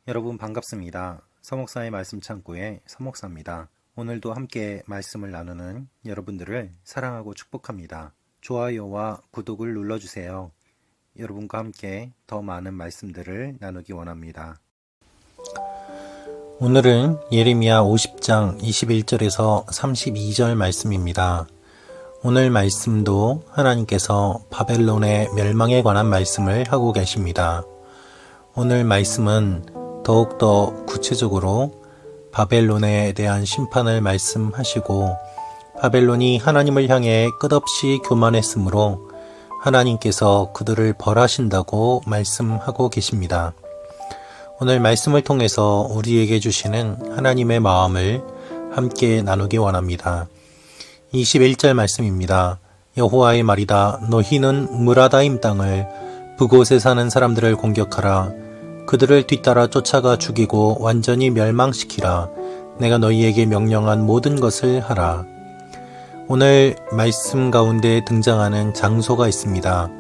여러분 반갑습니다. 서목사의 말씀 창고의 서목사입니다. 오늘도 함께 말씀을 나누는 여러분들을 사랑하고 축복합니다. 좋아요와 구독을 눌러주세요. 여러분과 함께 더 많은 말씀들을 나누기 원합니다. 오늘은 예레미야 50장 21절에서 32절 말씀입니다. 오늘 말씀도 하나님께서 바벨론의 멸망에 관한 말씀을 하고 계십니다. 오늘 말씀은 더욱더 구체적으로 바벨론에 대한 심판을 말씀하시고 바벨론이 하나님을 향해 끝없이 교만했으므로 하나님께서 그들을 벌하신다고 말씀하고 계십니다. 오늘 말씀을 통해서 우리에게 주시는 하나님의 마음을 함께 나누기 원합니다. 21절 말씀입니다. 여호와의 말이다. 너희는 무라다임 땅을 그곳에 사는 사람들을 공격하라. 그들을 뒤따라 쫓아가 죽이고 완전히 멸망시키라. 내가 너희에게 명령한 모든 것을 하라. 오늘 말씀 가운데 등장하는 장소가 있습니다.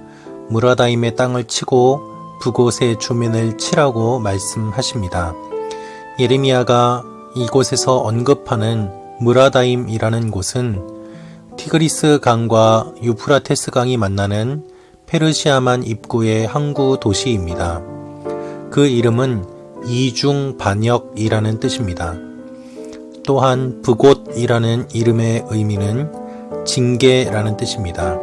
무라다임의 땅을 치고 그곳의 주민을 치라고 말씀하십니다. 예레미야가 이곳에서 언급하는 무라다임이라는 곳은 티그리스 강과 유프라테스 강이 만나는 페르시아만 입구의 항구 도시입니다. 그 이름은 이중반역이라는 뜻입니다. 또한 브곶이라는 이름의 의미는 징계라는 뜻입니다.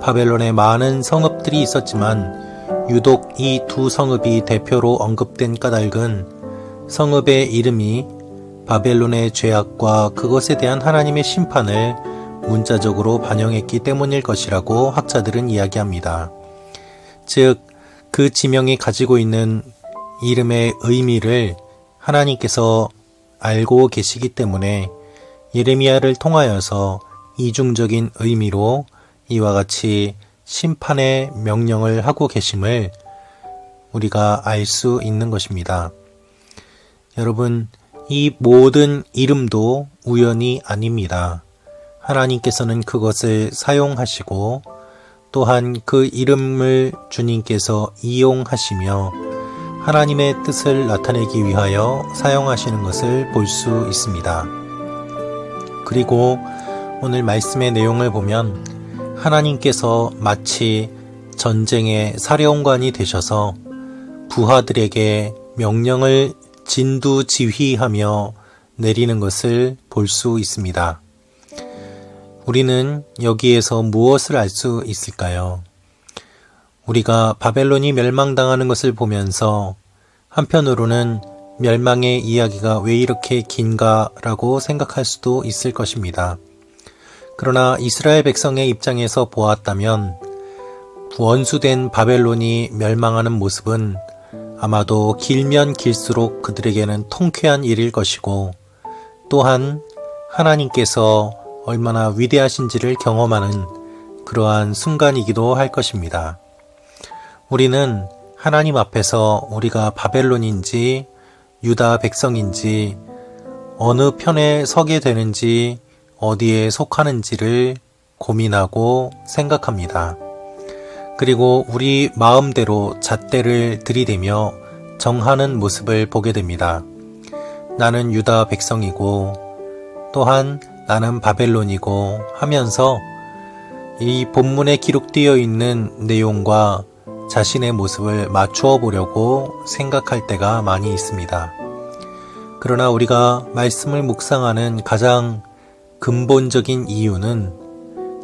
바벨론에 많은 성읍들이 있었지만 유독 이 두 성읍이 대표로 언급된 까닭은 성읍의 이름이 바벨론의 죄악과 그것에 대한 하나님의 심판을 문자적으로 반영했기 때문일 것이라고 학자들은 이야기합니다. 즉, 그 지명이 가지고 있는 이름의 의미를 하나님께서 알고 계시기 때문에 예레미야를 통하여서 이중적인 의미로 이와 같이 심판의 명령을 하고 계심을 우리가 알 수 있는 것입니다. 여러분, 이 모든 이름도 우연이 아닙니다. 하나님께서는 그것을 사용하시고 또한 그 이름을 주님께서 이용하시며 하나님의 뜻을 나타내기 위하여 사용하시는 것을 볼 수 있습니다. 그리고 오늘 말씀의 내용을 보면 하나님께서 마치 전쟁의 사령관이 되셔서 부하들에게 명령을 진두지휘하며 내리는 것을 볼 수 있습니다. 우리는 여기에서 무엇을 알 수 있을까요? 우리가 바벨론이 멸망당하는 것을 보면서 한편으로는 멸망의 이야기가 왜 이렇게 긴가라고 생각할 수도 있을 것입니다. 그러나 이스라엘 백성의 입장에서 보았다면 원수된 바벨론이 멸망하는 모습은 아마도 길면 길수록 그들에게는 통쾌한 일일 것이고 또한 하나님께서 얼마나 위대하신지를 경험하는 그러한 순간이기도 할 것입니다. 우리는 하나님 앞에서 우리가 바벨론인지 유다 백성인지 어느 편에 서게 되는지 어디에 속하는지를 고민하고 생각합니다. 그리고 우리 마음대로 잣대를 들이대며 정하는 모습을 보게 됩니다. 나는 유다 백성이고 또한 나는 바벨론이고 하면서 이 본문에 기록되어 있는 내용과 자신의 모습을 맞추어 보려고 생각할 때가 많이 있습니다. 그러나 우리가 말씀을 묵상하는 가장 근본적인 이유는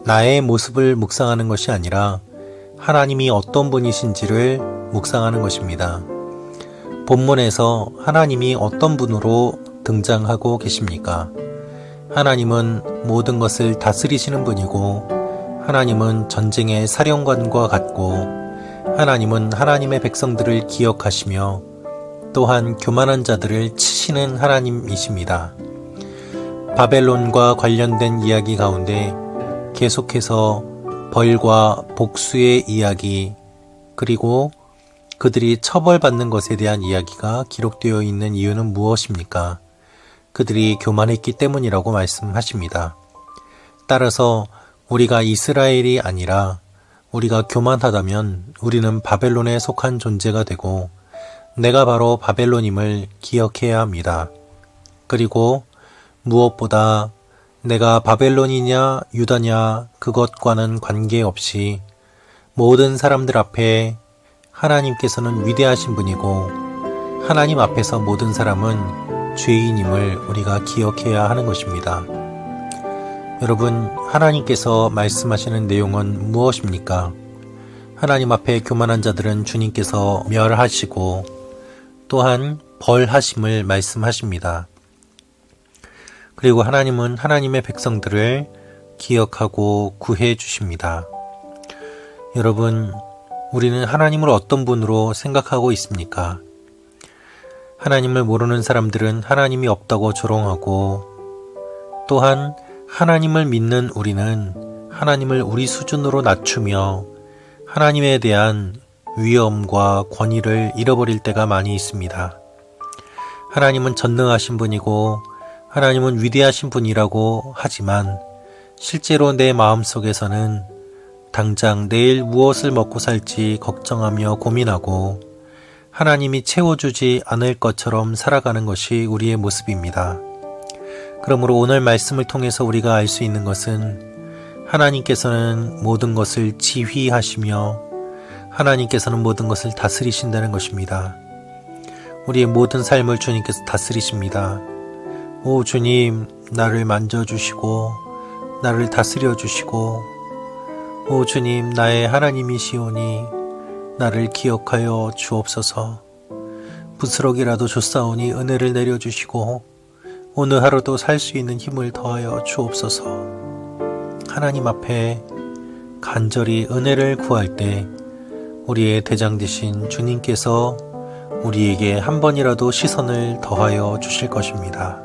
나의 모습을 묵상하는 것이 아니라 하나님이 어떤 분이신지를 묵상하는 것입니다. 본문에서 하나님이 어떤 분으로 등장하고 계십니까? 하나님은 모든 것을 다스리시는 분이고 하나님은 전쟁의 사령관과 같고 하나님은 하나님의 백성들을 기억하시며 또한 교만한 자들을 치시는 하나님이십니다. 바벨론과 관련된 이야기 가운데 계속해서 벌과 복수의 이야기 그리고 그들이 처벌받는 것에 대한 이야기가 기록되어 있는 이유는 무엇입니까? 그들이 교만했기 때문이라고 말씀하십니다. 따라서 우리가 이스라엘이 아니라 우리가 교만하다면 우리는 바벨론에 속한 존재가 되고 내가 바로 바벨론임을 기억해야 합니다. 그리고 무엇보다 내가 바벨론이냐 유다냐 그것과는 관계없이 모든 사람들 앞에 하나님께서는 위대하신 분이고 하나님 앞에서 모든 사람은 죄인임을 우리가 기억해야 하는 것입니다. 여러분, 하나님께서 말씀하시는 내용은 무엇입니까? 하나님 앞에 교만한 자들은 주님께서 멸하시고 또한 벌하심을 말씀하십니다. 그리고 하나님은 하나님의 백성들을 기억하고 구해 주십니다. 여러분, 우리는 하나님을 어떤 분으로 생각하고 있습니까? 하나님을 모르는 사람들은 하나님이 없다고 조롱하고 또한 하나님을 믿는 우리는 하나님을 우리 수준으로 낮추며 하나님에 대한 위엄과 권위를 잃어버릴 때가 많이 있습니다. 하나님은 전능하신 분이고 하나님은 위대하신 분이라고 하지만 실제로 내 마음속에서는 당장 내일 무엇을 먹고 살지 걱정하며 고민하고 하나님이 채워주지 않을 것처럼 살아가는 것이 우리의 모습입니다. 그러므로 오늘 말씀을 통해서 우리가 알 수 있는 것은 하나님께서는 모든 것을 지휘하시며 하나님께서는 모든 것을 다스리신다는 것입니다. 우리의 모든 삶을 주님께서 다스리십니다. 오 주님, 나를 만져주시고 나를 다스려주시고 오 주님, 나의 하나님이시오니 나를 기억하여 주옵소서. 부스럭이라도 줬사오니 은혜를 내려주시고 오늘 하루도 살 수 있는 힘을 더하여 주옵소서. 하나님 앞에 간절히 은혜를 구할 때 우리의 대장 되신 주님께서 우리에게 한 번이라도 시선을 더하여 주실 것입니다.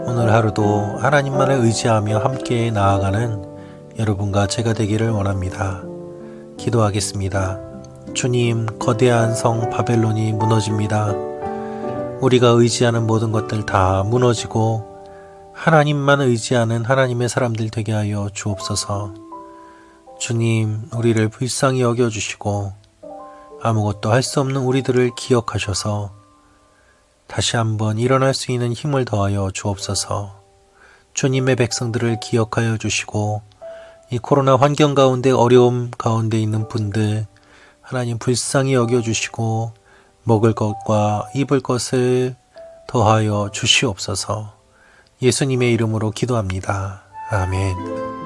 오늘 하루도 하나님만을 의지하며 함께 나아가는 여러분과 제가 되기를 원합니다. 기도하겠습니다. 주님, 거대한 성 바벨론이 무너집니다. 우리가 의지하는 모든 것들 다 무너지고 하나님만 의지하는 하나님의 사람들 되게 하여 주옵소서. 주님, 우리를 불쌍히 여겨주시고 아무것도 할 수 없는 우리들을 기억하셔서 다시 한번 일어날 수 있는 힘을 더하여 주옵소서. 주님의 백성들을 기억하여 주시고 이 코로나 환경 가운데 어려움 가운데 있는 분들 하나님 불쌍히 여겨주시고 먹을 것과 입을 것을 더하여 주시옵소서. 예수님의 이름으로 기도합니다. 아멘.